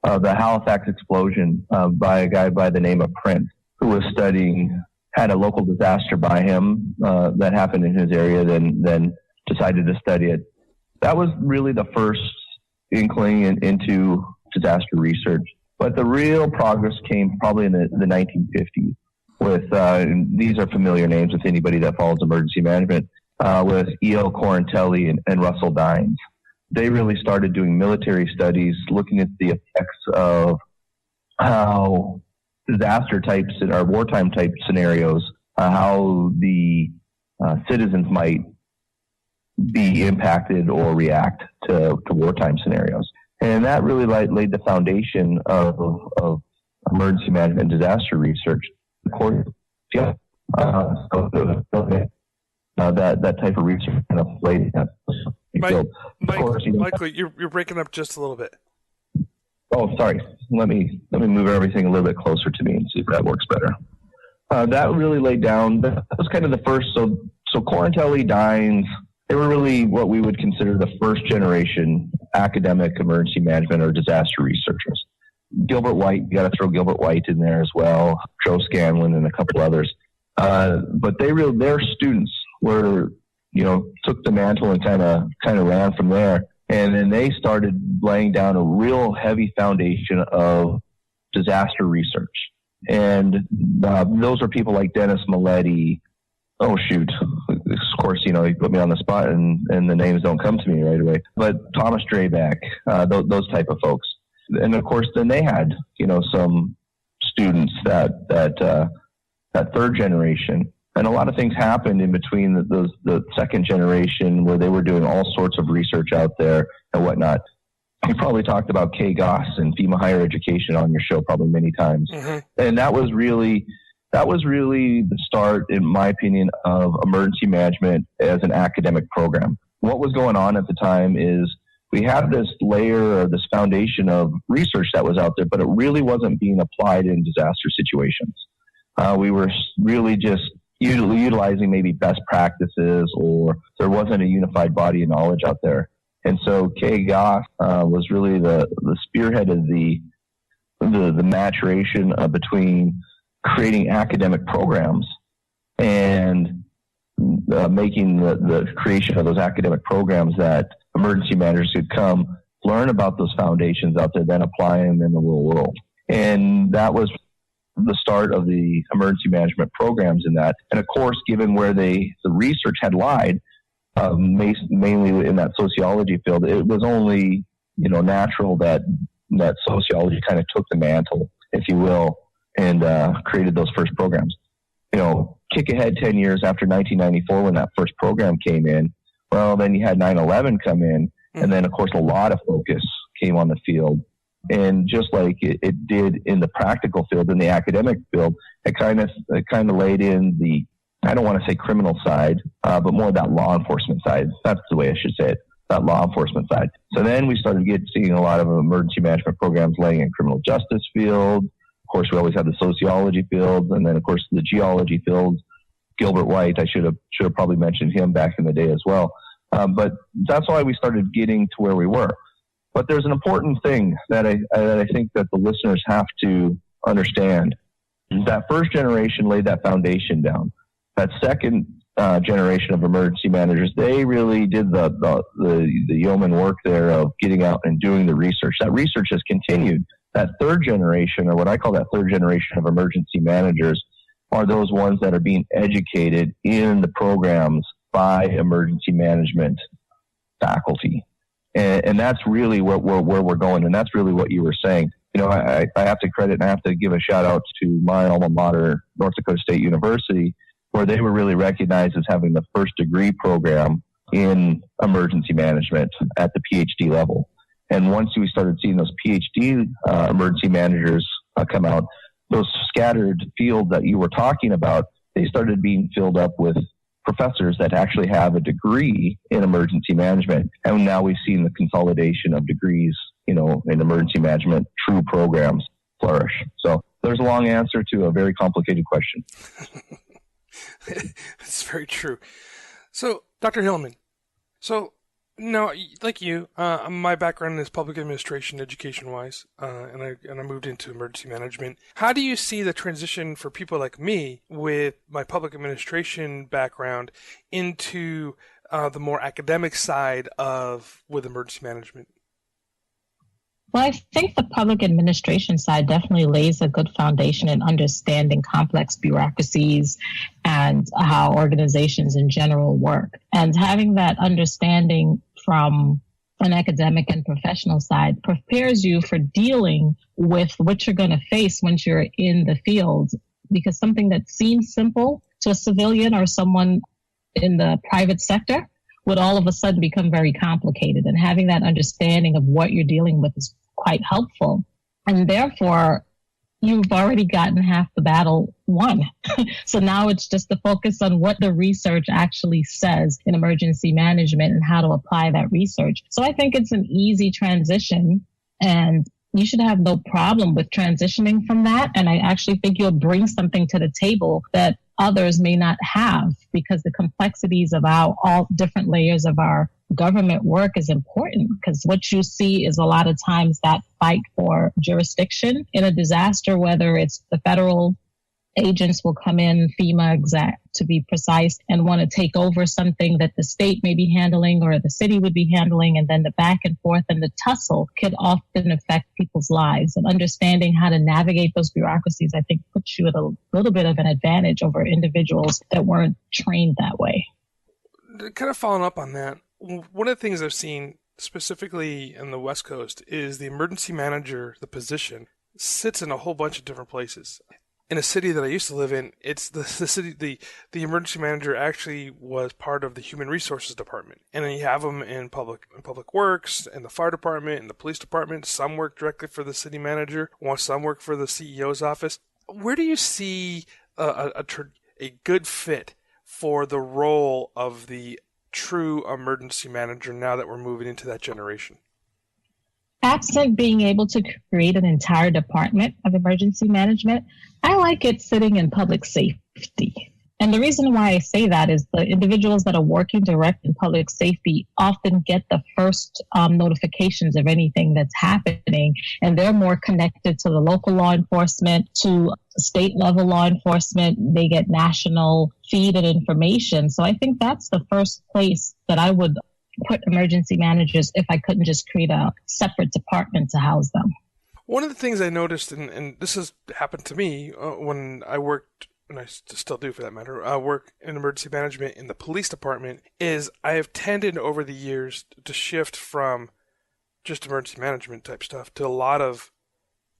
the Halifax explosion by a guy by the name of Prince, who was had a local disaster by him that happened in his area, then decided to study it. That was really the first inkling into disaster research. But the real progress came probably in the 1950s with, these are familiar names with anybody that follows emergency management, with E.L. Corantelli and Russell Dines. They really started doing military studies, looking at the effects of how disaster types or wartime type scenarios, how the citizens might be impacted or react to wartime scenarios. And that really laid the foundation of emergency management and disaster research. Of course, yeah, that type of research kind of laid that. Michael, you're breaking up just a little bit. Oh, sorry. Let me move everything a little bit closer to me and see if that works better. That really laid down. That was kind of the first. So Corantelli, Dines, they were really what we would consider the first generation academic emergency management or disaster researchers. Gilbert White, you got to throw Gilbert White in there as well. Joe Scanlon and a couple others. But their students were, took the mantle and kind of ran from there. And then they started laying down a real heavy foundation of disaster research. And those are people like Dennis Milletti. Oh, shoot. Of course, you put me on the spot and the names don't come to me right away. But Thomas Drayback, those type of folks. And of course, then they had, some students that third generation. And a lot of things happened in between the second generation where they were doing all sorts of research out there and whatnot. You probably talked about Kay Goss and FEMA Higher Education on your show probably many times. Mm-hmm. And that was really the start, in my opinion, of emergency management as an academic program. What was going on at the time is we had this layer or this foundation of research that was out there, but it really wasn't being applied in disaster situations. We were really just utilizing maybe best practices, or there wasn't a unified body of knowledge out there. And so Kay Goss was really the spearhead of the maturation between creating academic programs and making the creation of those academic programs that emergency managers could come learn about those foundations out there, then apply them in the real world. And that was the start of the emergency management programs in that. And of course, given where the research had lied, mainly in that sociology field, it was only, natural that sociology kind of took the mantle, if you will, and created those first programs. Kick ahead 10 years after 1994 when that first program came in, well, then you had 9/11 come in, and then, of course, a lot of focus came on the field. And just like it did in the practical field, in the academic field, it kind of laid in the, I don't want to say criminal side, but more that law enforcement side. That's the way I should say it, that law enforcement side. So then we started seeing a lot of emergency management programs laying in criminal justice field. Of course, we always had the sociology field, and then, of course, the geology field. Gilbert White, I should have probably mentioned him back in the day as well. But that's why we started getting to where we were. But there's an important thing that I think that the listeners have to understand. That first generation laid that foundation down. That second generation of emergency managers, they really did the yeoman work there of getting out and doing the research. That research has continued. That third generation, or what I call that third generation of emergency managers, are those ones that are being educated in the programs by emergency management faculty. And that's really where we're going. And that's really what you were saying. I have to credit and I have to give a shout out to my alma mater, North Dakota State University, where they were really recognized as having the first degree program in emergency management at the PhD level. And once we started seeing those PhD emergency managers come out, those scattered fields that you were talking about, they started being filled up with professors that actually have a degree in emergency management. And now we've seen the consolidation of degrees, in emergency management, true programs flourish. So there's a long answer to a very complicated question. It's very true. So, Dr. Hillman, No, like you, my background is public administration, education-wise, and I moved into emergency management. How do you see the transition for people like me with my public administration background into the more academic side of with emergency management? Well, I think the public administration side definitely lays a good foundation in understanding complex bureaucracies and how organizations in general work. And having that understanding from an academic and professional side prepares you for dealing with what you're going to face once you're in the field. Because something that seems simple to a civilian or someone in the private sector would all of a sudden become very complicated. And having that understanding of what you're dealing with is quite helpful. And therefore, you've already gotten half the battle won. So now it's just the focus on what the research actually says in emergency management and how to apply that research. So I think it's an easy transition, and you should have no problem with transitioning from that. And I actually think you'll bring something to the table that others may not have, because the complexities of our all different layers of our government work is important, because what you see is a lot of times that fight for jurisdiction in a disaster, whether it's the federal agents will come in, FEMA exact to be precise, and want to take over something that the state may be handling or the city would be handling. And then the back and forth and the tussle could often affect people's lives. And understanding how to navigate those bureaucracies, I think, puts you at a little bit of an advantage over individuals that weren't trained that way. Kind of following up on that, one of the things I've seen specifically in the West Coast is the emergency manager, the position, sits in a whole bunch of different places. In a city that I used to live in, it's the city, the emergency manager actually was part of the human resources department. And then you have them in public works, and the fire department, and the police department. Some work directly for the city manager, while some work for the CEO's office. Where do you see a good fit for the role of the true emergency manager now that we're moving into that generation? Absent being able to create an entire department of emergency management, I like it sitting in public safety. And the reason why I say that is the individuals that are working direct in public safety often get the first notifications of anything that's happening, and they're more connected to the local law enforcement, to state level law enforcement. They get national feed and information. So I think that's the first place that I would put emergency managers if I couldn't just create a separate department to house them. One of the things I noticed, and this has happened to me when I worked, and I still do for that matter, work in emergency management in the police department, is I have tended over the years to shift from just emergency management type stuff to a lot of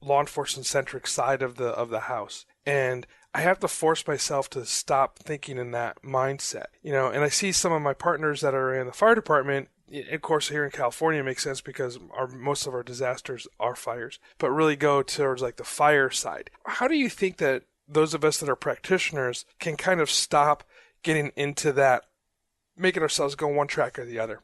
law enforcement centric side of the house. And I have to force myself to stop thinking in that mindset, and I see some of my partners that are in the fire department. Of course, here in California, it makes sense because most of our disasters are fires, but really go towards like the fire side. How do you think that those of us that are practitioners can kind of stop getting into that, making ourselves go one track or the other?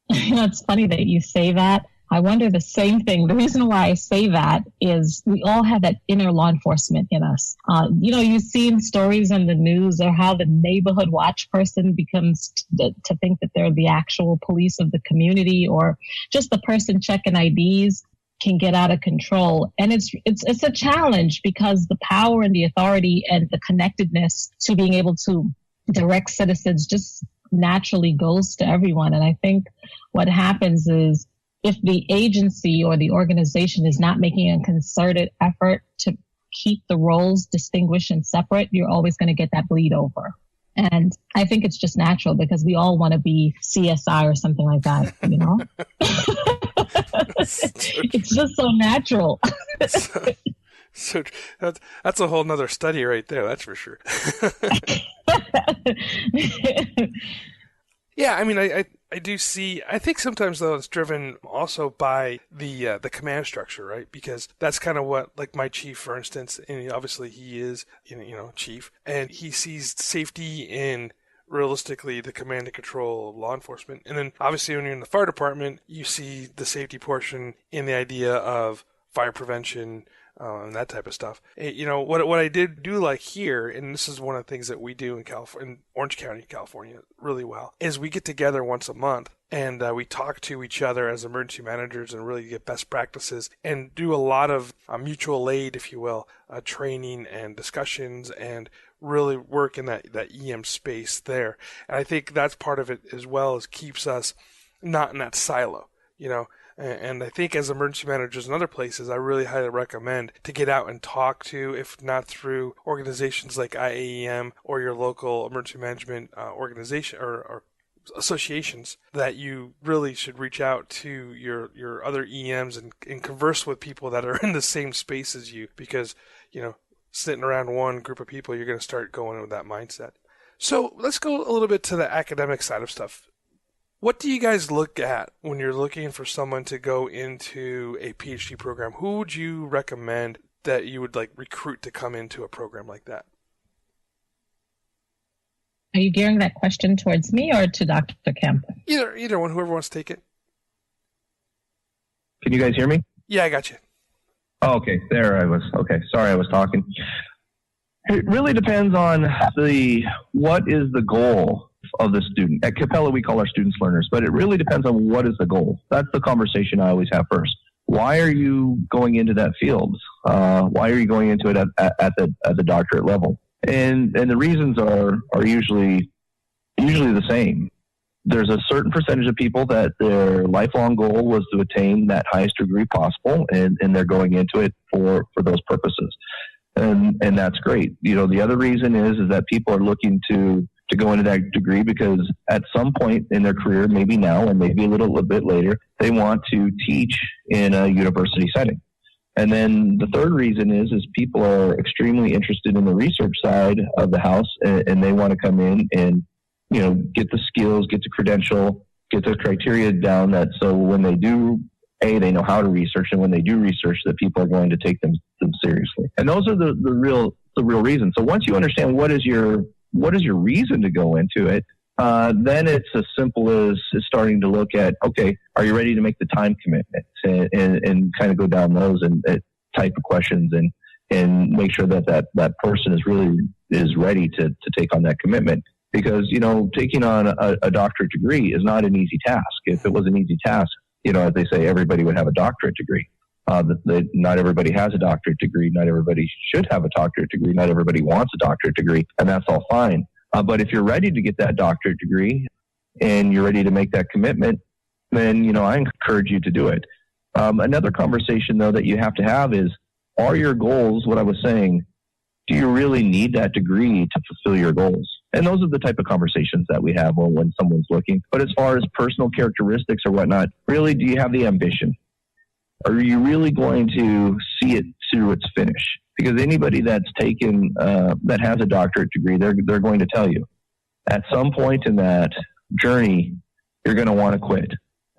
It's funny that you say that. I wonder the same thing. The reason why I say that is we all have that inner law enforcement in us. You've seen stories in the news of how the neighborhood watch person becomes to think that they're the actual police of the community, or just the person checking IDs can get out of control. And it's a challenge because the power and the authority and the connectedness to being able to direct citizens just naturally goes to everyone. And I think what happens is, if the agency or the organization is not making a concerted effort to keep the roles distinguished and separate, you're always going to get that bleed over. And I think it's just natural because we all want to be CSI or something like that, It's just so natural. So that's a whole nother study right there, that's for sure. Yeah, I mean, I do see. I think sometimes though it's driven also by the command structure, right? Because that's kind of what, like my chief, for instance, and obviously he is, chief, and he sees safety in realistically the command and control of law enforcement, and then obviously when you're in the fire department, you see the safety portion in the idea of fire prevention, and that type of stuff. What I did do like here, and this is one of the things that we do in California, in Orange County, California, really well, is we get together once a month and we talk to each other as emergency managers and really get best practices and do a lot of mutual aid, if you will, training and discussions, and really work in that EM space there. And I think that's part of it as well, as keeps us not in that silo, And I think as emergency managers in other places, I really highly recommend to get out and talk to, if not through organizations like IAEM or your local emergency management organization or associations, that you really should reach out to your other EMs and converse with people that are in the same space as you, because, sitting around one group of people, you're going to start going with that mindset. So let's go a little bit to the academic side of stuff. What do you guys look at when you're looking for someone to go into a PhD program? Who would you recommend that you would recruit to come into a program like that? Are you gearing that question towards me or to Dr. Kemp? Either one, whoever wants to take it. Can you guys hear me? Yeah, I got you. Oh, okay, there I was. Okay, sorry, I was talking. It really depends on what is the goal of the student. At Capella, we call our students learners, but it really depends on what is the goal. That's the conversation I always have first. Why are you going into that field? Why are you going into it at the doctorate level? And the reasons are usually the same. There's a certain percentage of people that their lifelong goal was to attain that highest degree possible, and they're going into it for those purposes. And that's great. The other reason is that people are looking to go into that degree because at some point in their career, maybe now or maybe a little bit later, they want to teach in a university setting. And then the third reason is people are extremely interested in the research side of the house, and they want to come in and, get the skills, get the credential, get the criteria down, that so when they do, they know how to research, and when they do research, that people are going to take them seriously. And those are the real reasons. So once you understand what is your reason to go into it, then it's as simple as starting to look at, okay, are you ready to make the time commitment, and kind of go down those and type of questions and make sure that person is ready to take on that commitment. Because, taking on a doctorate degree is not an easy task. If it was an easy task, as they say, everybody would have a doctorate degree. Not everybody has a doctorate degree. Not everybody should have a doctorate degree. Not everybody wants a doctorate degree, and that's all fine. But if you're ready to get that doctorate degree and you're ready to make that commitment, then, I encourage you to do it. Another conversation, though, that you have to have is, are your goals, what I was saying, do you really need that degree to fulfill your goals? And those are the type of conversations that we have when someone's looking. But as far as personal characteristics or whatnot, really, do you have the ambition? Are you really going to see it through its finish? Because anybody that's taken, that has a doctorate degree, they're going to tell you, at some point in that journey, you're going to want to quit.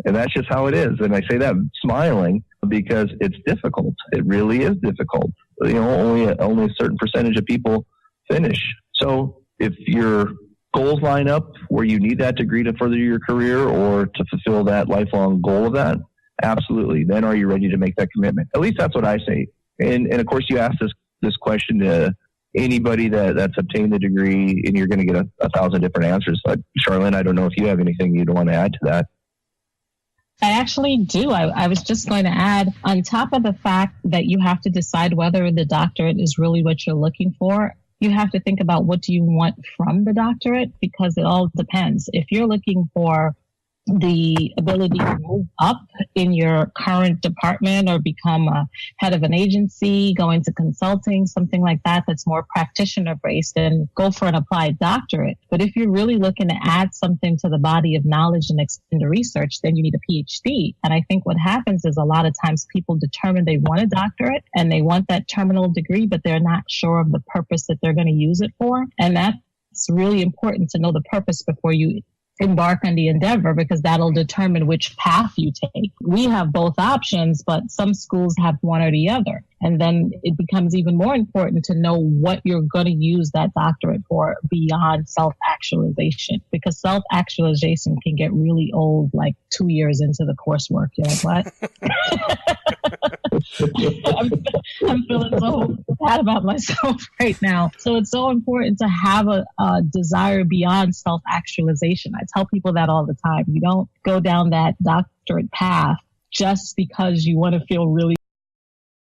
And that's just how it is. And I say that smiling because it's difficult. It really is difficult. Only a certain percentage of people finish. So if your goals line up where you need that degree to further your career or to fulfill that lifelong goal of that, absolutely. Then are you ready to make that commitment? At least that's what I say. And of course, you ask this question to anybody that's obtained the degree, and you're going to get a thousand different answers. But Charlene, I don't know if you have anything you'd want to add to that. I actually do. I was just going to add, on top of the fact that you have to decide whether the doctorate is really what you're looking for, you have to think about what do you want from the doctorate, because it all depends. If you're looking for the ability to move up in your current department or become a head of an agency, go into consulting, something like that, that's more practitioner based, then go for an applied doctorate. But if you're really looking to add something to the body of knowledge and extend the research, then you need a PhD. And I think what happens is a lot of times people determine they want a doctorate and they want that terminal degree, but they're not sure of the purpose that they're going to use it for. And that's really important to know the purpose before you embark on the endeavor, because that'll determine which path you take. We have both options, but some schools have one or the other. And then it becomes even more important to know what you're going to use that doctorate for beyond self-actualization, because self-actualization can get really old, like 2 years into the coursework. You're like, what? I'm feeling so bad about myself right now. So it's so important to have a desire beyond self-actualization. I tell people that all the time. You don't go down that doctorate path just because you want to feel really